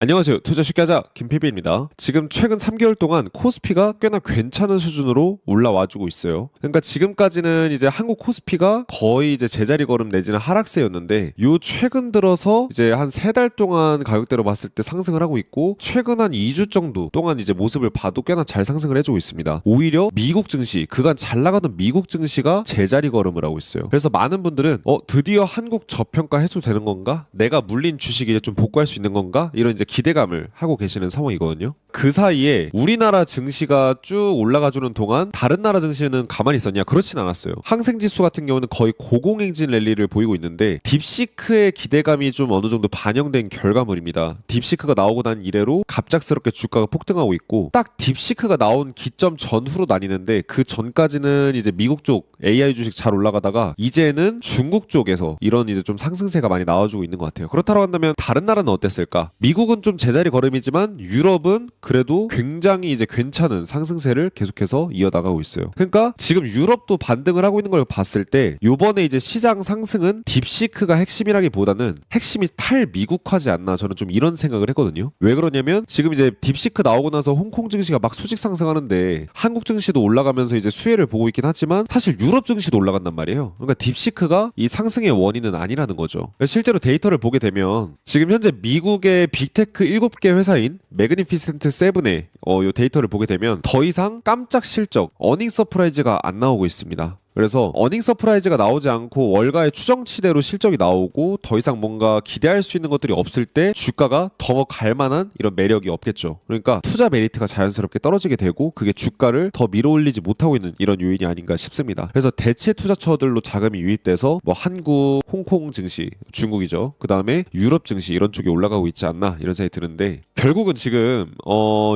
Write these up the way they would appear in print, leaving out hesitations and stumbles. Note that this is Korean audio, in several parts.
안녕하세요. 투자 쉽게 하자 김PB입니다. 지금 최근 3개월 동안 코스피가 꽤나 괜찮은 수준으로 올라와주고 있어요. 그러니까 지금까지는 이제 한국 코스피가 거의 이제 제자리 걸음 내지는 하락세였는데 요 최근 들어서 이제 한 3달 동안 가격대로 봤을 때 상승을 하고 있고 최근 한 2주 정도 동안 이제 모습을 봐도 꽤나 잘 상승을 해주고 있습니다. 오히려 미국 증시, 그간 잘 나가던 미국 증시가 제자리 걸음을 하고 있어요. 그래서 많은 분들은 드디어 한국 저평가 해소되는 건가? 내가 물린 주식 이제 좀 복구할 수 있는 건가? 이런 이제 기대감을 하고 계시는 상황이거든요. 그 사이에 우리나라 증시가 쭉 올라가주는 동안 다른 나라 증시는 가만히 있었냐? 그렇진 않았어요. 항생지수 같은 경우는 거의 고공행진 랠리를 보이고 있는데 딥시크의 기대감이 좀 어느 정도 반영된 결과물입니다. 딥시크가 나오고 난 이래로 갑작스럽게 주가가 폭등하고 있고 딱 딥시크가 나온 기점 전후로 나뉘는데 그 전까지는 이제 미국 쪽 AI 주식 잘 올라가다가 이제는 중국 쪽에서 이런 이제 좀 상승세가 많이 나와주고 있는 것 같아요. 그렇다고 한다면 다른 나라는 어땠을까? 미국은 좀 제자리 걸음이지만 유럽은 그래도 굉장히 이제 괜찮은 상승세를 계속해서 이어나가고 있어요. 그러니까 지금 유럽도 반등을 하고 있는 걸 봤을 때 요번에 이제 시장 상승은 딥시크가 핵심이라기보다는 핵심이 탈미국화지 않나 저는 좀 이런 생각을 했거든요. 왜 그러냐면 지금 이제 딥시크 나오고 나서 홍콩 증시가 막 수직 상승하는데 한국 증시도 올라가면서 이제 수혜를 보고 있긴 하지만 사실 유럽 증시도 올라간단 말이에요. 그러니까 딥시크가 이 상승의 원인은 아니라는 거죠. 실제로 데이터를 보게 되면 지금 현재 미국의 빅테크 7개 회사인 매그니피센트 7의 요 데이터를 보게 되면 더 이상 깜짝 실적, 어닝 서프라이즈가 안 나오고 있습니다. 그래서 어닝 서프라이즈가 나오지 않고 월가의 추정치대로 실적이 나오고 더 이상 뭔가 기대할 수 있는 것들이 없을 때 주가가 더 갈만한 이런 매력이 없겠죠. 그러니까 투자 메리트가 자연스럽게 떨어지게 되고 그게 주가를 더 밀어올리지 못하고 있는 이런 요인이 아닌가 싶습니다. 그래서 대체 투자처들로 자금이 유입돼서 뭐 한국, 홍콩 증시, 중국이죠. 그 다음에 유럽 증시 이런 쪽이 올라가고 있지 않나 이런 생각이 드는데 결국은 지금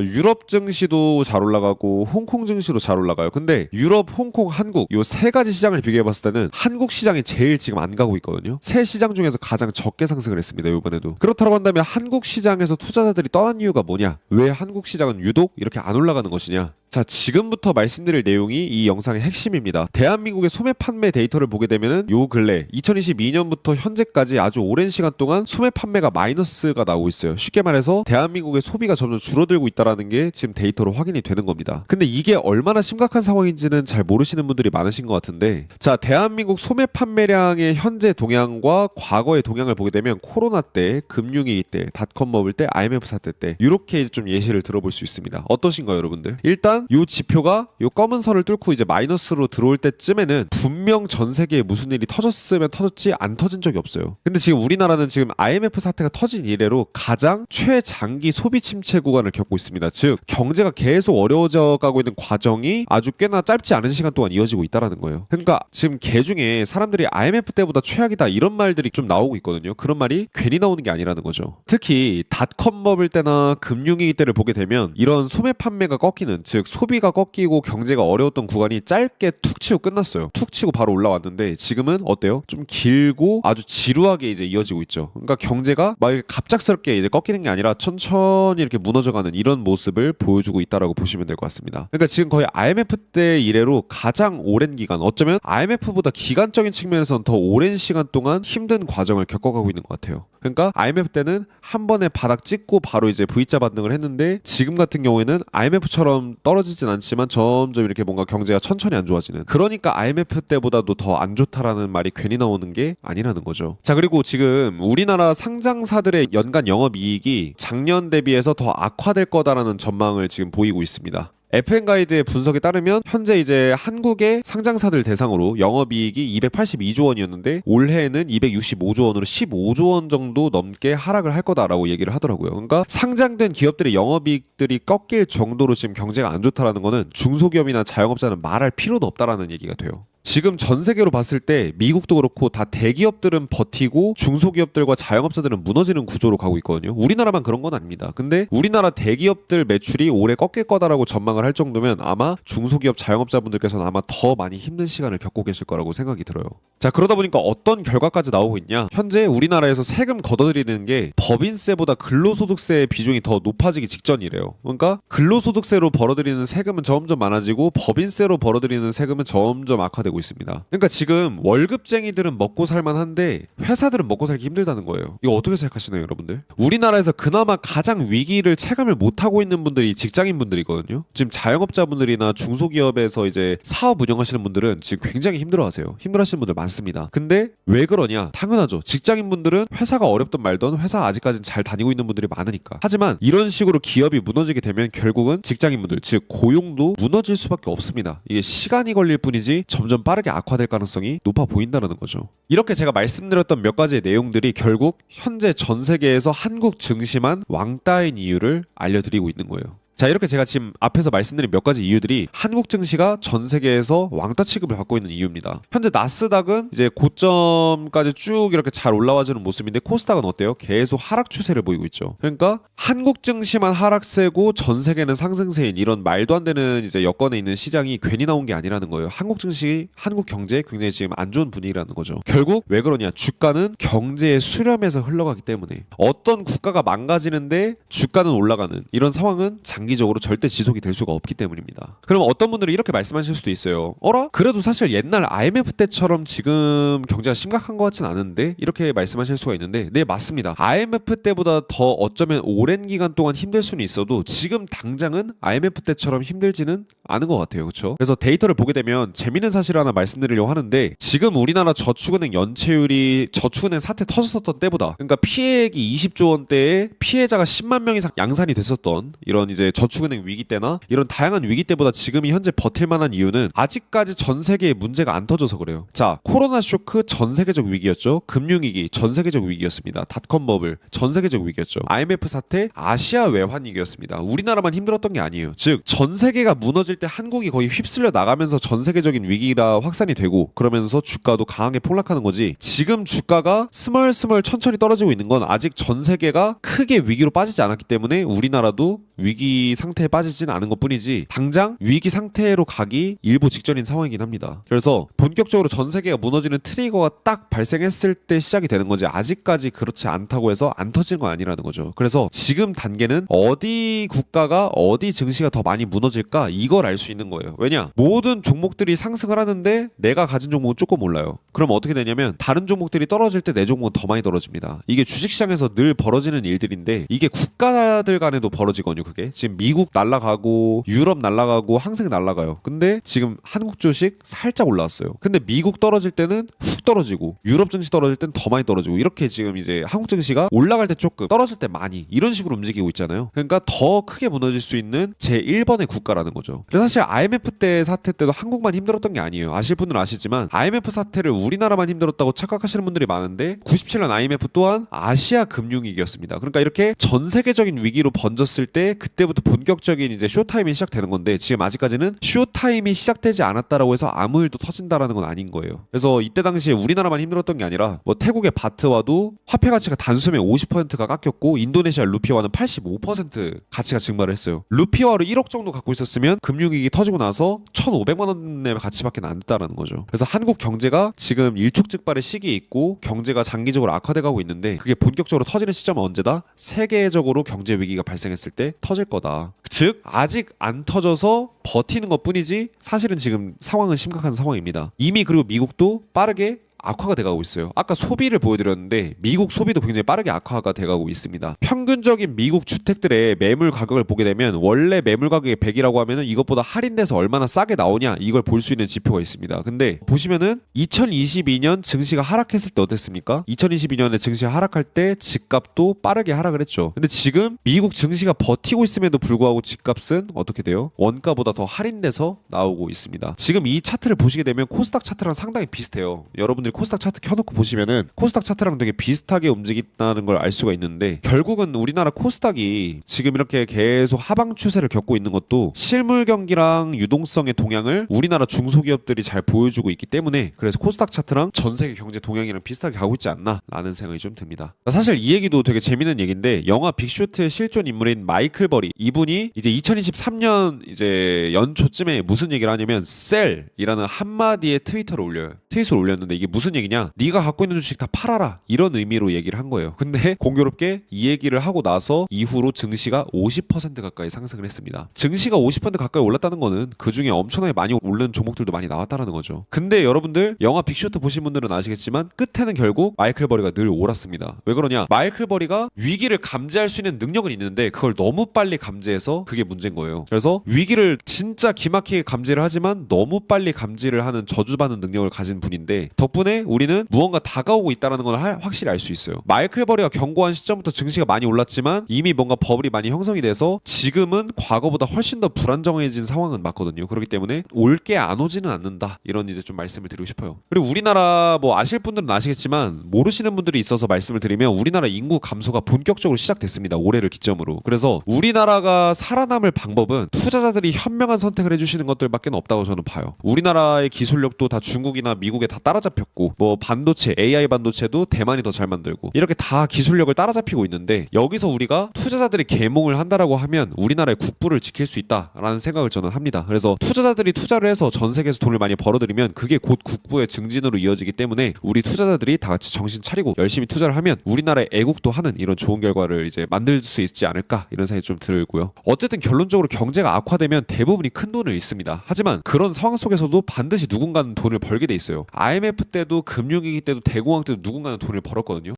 유럽 증시도 잘 올라가고 홍콩 증시도 잘 올라가요. 근데 유럽, 홍콩, 한국 요 세 가지 시장을 비교해봤을 때는 한국 시장이 제일 지금 안 가고 있거든요. 세 시장 중에서 가장 적게 상승을 했습니다. 이번에도. 그렇다고 한다면 한국 시장에서 투자자들이 떠난 이유가 뭐냐? 왜 한국 시장은 유독 이렇게 안 올라가는 것이냐? 자, 지금부터 말씀드릴 내용이 이 영상의 핵심입니다. 대한민국의 소매 판매 데이터를 보게 되면은 요 근래 2022년부터 현재까지 아주 오랜 시간 동안 소매 판매가 마이너스가 나오고 있어요. 쉽게 말해서 대한민국의 소비가 점점 줄어들고 있다는 게 지금 데이터로 확인이 되는 겁니다. 근데 이게 얼마나 심각한 상황인지는 잘 모르시는 분들이 많으신 것 같은데 자, 대한민국 소매 판매량의 현재 동향과 과거의 동향을 보게 되면 코로나 때, 금융위기 때, 닷컴 버블 때, IMF 사태 때 이렇게 좀 예시를 들어볼 수 있습니다. 어떠신가요, 여러분들? 일단 요 지표가 요 검은 선을 뚫고 이제 마이너스로 들어올 때쯤에는 분명 전 세계에 무슨 일이 터졌으면 터졌지 안 터진 적이 없어요. 근데 지금 우리나라는 지금 IMF 사태가 터진 이래로 가장 최장기 소비 침체 구간을 겪고 있습니다. 즉 경제가 계속 어려워져 가고 있는 과정이 아주 꽤나 짧지 않은 시간 동안 이어지고 있다라는 거예요. 그러니까 지금 개 중에 사람들이 IMF 때보다 최악이다 이런 말들이 좀 나오고 있거든요. 그런 말이 괜히 나오는 게 아니라는 거죠. 특히 닷컴 버블 때나 금융위기 때를 보게 되면 이런 소매 판매가 꺾이는 즉 소비가 꺾이고 경제가 어려웠던 구간이 짧게 툭 치고 끝났어요. 툭 치고 바로 올라왔는데 지금은 어때요? 좀 길고 아주 지루하게 이제 이어지고 있죠. 그러니까 경제가 막 갑작스럽게 이제 꺾이는 게 아니라 천천히 이렇게 무너져가는 이런 모습을 보여주고 있다라고 보시면 될 것 같습니다. 그러니까 지금 거의 IMF 때 이래로 가장 오랜 기간, 어쩌면 IMF보다 기간적인 측면에서는 더 오랜 시간 동안 힘든 과정을 겪어가고 있는 것 같아요. 그러니까 IMF 때는 한 번에 바닥 찍고 바로 이제 V자 반등을 했는데 지금 같은 경우에는 IMF처럼 떨어지진 않지만 점점 이렇게 뭔가 경제가 천천히 안 좋아지는, 그러니까 IMF 때보다도 더 안 좋다라는 말이 괜히 나오는 게 아니라는 거죠. 자, 그리고 지금 우리나라 상장사들의 연간 영업이익이 작년 대비해서 더 악화될 거다라는 전망을 지금 보이고 있습니다. FN가이드의 분석에 따르면 현재 이제 한국의 상장사들 대상으로 영업이익이 282조 원이었는데 올해에는 265조 원으로 15조 원 정도 넘게 하락을 할 거다라고 얘기를 하더라고요. 그러니까 상장된 기업들의 영업이익들이 꺾일 정도로 지금 경제가 안 좋다라는 거는 중소기업이나 자영업자는 말할 필요도 없다라는 얘기가 돼요. 지금 전 세계로 봤을 때 미국도 그렇고 다 대기업들은 버티고 중소기업들과 자영업자들은 무너지는 구조로 가고 있거든요. 우리나라만 그런 건 아닙니다. 근데 우리나라 대기업들 매출이 올해 꺾일 거다라고 전망을 할 정도면 아마 중소기업 자영업자분들께서는 아마 더 많이 힘든 시간을 겪고 계실 거라고 생각이 들어요. 자, 그러다 보니까 어떤 결과까지 나오고 있냐? 현재 우리나라에서 세금 걷어들이는 게 법인세보다 근로소득세의 비중이 더 높아지기 직전이래요. 그러니까 근로소득세로 벌어들이는 세금은 점점 많아지고 법인세로 벌어들이는 세금은 점점 악화되고 되고 있습니다. 그러니까 지금 월급쟁이들은 먹고 살만한데 회사들은 먹고 살기 힘들다는 거예요. 이거 어떻게 생각하시나요, 여러분들? 우리나라에서 그나마 가장 위기를 체감을 못하고 있는 분들이 직장인분들이거든요. 지금 자영업자분들이나 중소기업에서 이제 사업 운영하시는 분들은 지금 굉장히 힘들어하세요. 힘들어하시는 분들 많습니다. 근데 왜 그러냐? 당연하죠. 직장인분들은 회사가 어렵든 말든 회사 아직까지는 잘 다니고 있는 분들이 많으니까. 하지만 이런 식으로 기업이 무너지게 되면 결국은 직장인분들, 즉 고용도 무너질 수밖에 없습니다. 이게 시간이 걸릴 뿐이지 점점 빠르게 악화될 가능성이 높아 보인다는 거죠. 이렇게 제가 말씀드렸던 몇 가지의 내용들이 결국 현재 전 세계에서 한국 증시만 왕따인 이유를 알려드리고 있는 거예요. 자, 이렇게 제가 지금 앞에서 말씀드린 몇 가지 이유들이 한국 증시가 전 세계에서 왕따 취급을 받고 있는 이유입니다. 현재 나스닥은 이제 고점까지 쭉 이렇게 잘 올라와주는 모습인데 코스닥은 어때요? 계속 하락 추세를 보이고 있죠. 그러니까 한국 증시만 하락세고 전 세계는 상승세인 이런 말도 안 되는 이제 여건에 있는 시장이 괜히 나온 게 아니라는 거예요. 한국 증시, 한국 경제 굉장히 지금 안 좋은 분위기라는 거죠. 결국 왜 그러냐? 주가는 경제의 수렴에서 흘러가기 때문에 어떤 국가가 망가지는데 주가는 올라가는 이런 상황은 장기적으로 절대 지속이 될 수가 없기 때문입니다. 그럼 어떤 분들은 이렇게 말씀하실 수도 있어요. 어라? 그래도 사실 옛날 IMF 때처럼 지금 경제가 심각한 것 같진 않은데? 이렇게 말씀하실 수가 있는데 네, 맞습니다. IMF 때보다 더 어쩌면 오랜 기간 동안 힘들 수는 있어도 지금 당장은 IMF 때처럼 힘들지는 않은 것 같아요. 그렇죠? 그래서 데이터를 보게 되면 재미있는 사실을 하나 말씀드리려고 하는데 지금 우리나라 저축은행 연체율이 저축은행 사태 터졌었던 때보다, 그러니까 피해액이 20조 원대에 피해자가 10만 명 이상 양산이 됐었던 이런 이제 저축은행 위기 때나 이런 다양한 위기 때보다 지금이 현재 버틸 만한 이유는 아직까지 전 세계에 문제가 안 터져서 그래요. 자, 코로나 쇼크 전 세계적 위기였죠. 금융위기 전 세계적 위기였습니다. 닷컴 버블 전 세계적 위기였죠. IMF 사태 아시아 외환 위기였습니다. 우리나라만 힘들었던 게 아니에요. 즉 전 세계가 무너질 때 한국이 거의 휩쓸려 나가면서 전 세계적인 위기라 확산이 되고 그러면서 주가도 강하게 폭락하는 거지. 지금 주가가 스멀스멀 천천히 떨어지고 있는 건 아직 전 세계가 크게 위기로 빠지지 않았기 때문에 우리나라도 위기 상태에 빠지진 않은 것뿐이지 당장 위기 상태로 가기 일보 직전인 상황이긴 합니다. 그래서 본격적으로 전 세계가 무너지는 트리거가 딱 발생했을 때 시작이 되는 거지 아직까지 그렇지 않다고 해서 안 터지는 건 아니라는 거죠. 그래서 지금 단계는 어디 국가가 어디 증시가 더 많이 무너질까 이걸 알 수 있는 거예요. 왜냐? 모든 종목들이 상승을 하는데 내가 가진 종목은 조금 올라요. 그럼 어떻게 되냐면 다른 종목들이 떨어질 때 내 종목은 더 많이 떨어집니다. 이게 주식시장에서 늘 벌어지는 일들인데 이게 국가들 간에도 벌어지거든요. 그게 지금 미국 날라가고 유럽 날라가고 항상 날라가요. 근데 지금 한국 주식 살짝 올라왔어요. 근데 미국 떨어질 때는 훅 떨어지고 유럽 증시 떨어질 때는 더 많이 떨어지고 이렇게 지금 이제 한국 증시가 올라갈 때 조금 떨어질 때 많이 이런 식으로 움직이고 있잖아요. 그러니까 더 크게 무너질 수 있는 제1번의 국가라는 거죠. 그래서 사실 IMF 때 사태 때도 한국만 힘들었던 게 아니에요. 아실 분들은 아시지만 IMF 사태를 우리나라만 힘들었다고 착각하시는 분들이 많은데 97년 IMF 또한 아시아 금융위기였습니다. 그러니까 이렇게 전 세계적인 위기로 번졌을 때 그때부터 본격적인 이제 쇼타임이 시작되는 건데 지금 아직까지는 쇼타임이 시작되지 않았다라고 해서 아무 일도 터진다라는 건 아닌 거예요. 그래서 이때 당시에 우리나라만 힘들었던 게 아니라 뭐 태국의 바트와도 화폐 가치가 단숨에 50%가 깎였고 인도네시아 루피와는 85% 가치가 증발을 했어요. 루피화로 1억 정도 갖고 있었으면 금융위기 터지고 나서 1,500만 원의 가치밖에 안 됐다라는 거죠. 그래서 한국 경제가 지금 일촉즉발의 시기에 있고 경제가 장기적으로 악화돼가고 있는데 그게 본격적으로 터지는 시점은 언제다? 세계적으로 경제 위기가 발생했을 때 터질 거다. 즉 아직 안 터져서 버티는 것뿐이지 사실은 지금 상황은 심각한 상황입니다. 이미 그리고 미국도 빠르게 악화가 돼가고 있어요. 아까 소비를 보여드렸는데 미국 소비도 굉장히 빠르게 악화가 돼가고 있습니다. 평균적인 미국 주택들의 매물 가격을 보게 되면 원래 매물 가격이 100이라고 하면은 이것보다 할인돼서 얼마나 싸게 나오냐 이걸 볼 수 있는 지표가 있습니다. 근데 보시면은 2022년 증시가 하락했을 때 어땠습니까? 2022년에 증시가 하락할 때 집값도 빠르게 하락을 했죠. 근데 지금 미국 증시가 버티고 있음에도 불구하고 집값은 어떻게 돼요? 원가보다 더 할인돼서 나오고 있습니다. 지금 이 차트를 보시게 되면 코스닥 차트랑 상당히 비슷해요. 여러분들 코스닥 차트 켜놓고 보시면은 코스닥 차트랑 되게 비슷하게 움직인다는 걸 알 수가 있는데 결국은 우리나라 코스닥이 지금 이렇게 계속 하방 추세를 겪고 있는 것도 실물 경기랑 유동성의 동향을 우리나라 중소기업들이 잘 보여주고 있기 때문에 그래서 코스닥 차트랑 전 세계 경제 동향이랑 비슷하게 가고 있지 않나 라는 생각이 좀 듭니다. 사실 이 얘기도 되게 재밌는 얘기인데 영화 빅쇼트의 실존 인물인 마이클 버리 이분이 이제 2023년 이제 연초쯤에 무슨 얘기를 하냐면 셀이라는 한마디의 트위터를 올려요. 트윗을 올렸는데 이게 무슨 얘기냐? 네가 갖고 있는 주식 다 팔아라 이런 의미로 얘기를 한 거예요. 근데 공교롭게 이 얘기를 하고 나서 이후로 증시가 50% 가까이 상승을 했습니다. 증시가 50% 가까이 올랐다는 거는 그중에 엄청나게 많이 오른 종목들도 많이 나왔다는 거죠. 근데 여러분들 영화 빅쇼트 보신 분들은 아시겠지만 끝에는 결국 마이클 버리가 늘 옳았습니다. 왜 그러냐? 마이클 버리가 위기를 감지할 수 있는 능력은 있는데 그걸 너무 빨리 감지해서 그게 문제인 거예요. 그래서 위기를 진짜 기막히게 감지를 하지만 너무 빨리 감지를 하는 저주받는 능력을 가진 분인데 덕분에 우리는 무언가 다가오고 있다는 걸 확실히 알 수 있어요. 마이클 버리가 경고한 시점부터 증시가 많이 올랐지만 이미 뭔가 버블이 많이 형성이 돼서 지금은 과거보다 훨씬 더 불안정해진 상황은 맞거든요. 그렇기 때문에 올 게 안 오지는 않는다. 이런 이제 좀 말씀을 드리고 싶어요. 그리고 우리나라 뭐 아실 분들은 아시겠지만 모르시는 분들이 있어서 말씀을 드리면 우리나라 인구 감소가 본격적으로 시작됐습니다. 올해를 기점으로. 그래서 우리나라가 살아남을 방법은 투자자들이 현명한 선택을 해주시는 것들밖에 없다고 저는 봐요. 우리나라의 기술력도 다 중국이나 미국에 다 따라잡혔고 뭐 반도체, AI 반도체도 대만이 더 잘 만들고 이렇게 다 기술력을 따라잡히고 있는데 여기서 우리가 투자자들이 계몽을 한다라고 하면 우리나라의 국부를 지킬 수 있다라는 생각을 저는 합니다. 그래서 투자자들이 투자를 해서 전 세계에서 돈을 많이 벌어들이면 그게 곧 국부의 증진으로 이어지기 때문에 우리 투자자들이 다 같이 정신 차리고 열심히 투자를 하면 우리나라의 애국도 하는 이런 좋은 결과를 이제 만들 수 있지 않을까 이런 생각이 좀 들고요. 어쨌든 결론적으로 경제가 악화되면 대부분이 큰 돈을 잃습니다. 하지만 그런 상황 속에서도 반드시 누군가는 돈을 벌게 돼 있어요. IMF 때도 금융위기 때도 대공황 때도 누군가는 돈을 벌었거든요.